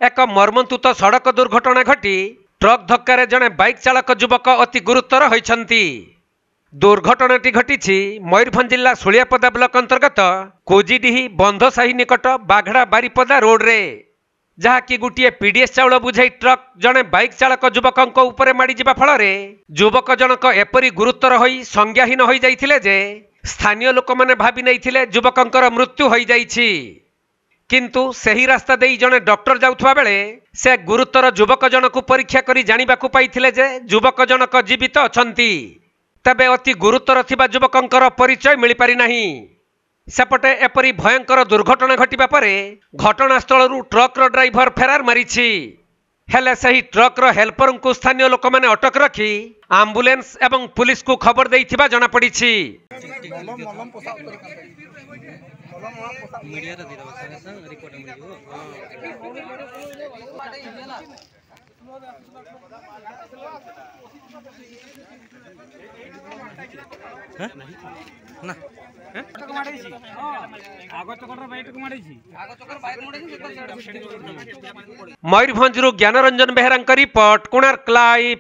एक मर्मन्तुत सड़क दुर्घटना घटी ट्रक धक्कार जड़े बाइक चालक युवक अति गुरुतर होइछन्ति। दुर्घटनाटी घटी मयूरभंज जिला सुलियापदा ब्लॉक अंतर्गत कोजिडीही बंधसाही निकट बाघड़ा बारीपदा रोड रे, जहाँकि गोटे पीडीएस चाउल बुझाई ट्रक जड़े बाइक चालक युवक उपरे माड़ी जिबा फल युवक जनक एपरी गुरुतर होई संज्ञाहीन हो जाइथिले जे स्थानीय लोक माने भाबी नैथिले युवकंकर मृत्यु हो जाइछि। किंतु सही रास्ता देई जने डॉक्टर जाउथवा बेले से गुरुतर युवक जनक परीक्षा करी जानिबाकु पाइथिले जे युवक जनक जीवित अछंती। तबे अति गुरुतर थिबा युवकंकर परिचय मिली पारि नाही। सेपटे एपरी भयंकर दुर्घटना घटिबा परे घटनास्थल ट्रक ड्राइवर फेरार मारिछि। हेले सही ट्रक हेल्पर को स्थानीय लोक माने अटक रखी आम्बुलेंस एवं पुलिस को खबर देइथिबा जଣା पड़िछि। Mayurbhanj Gyanranjan Behera report, Konark live.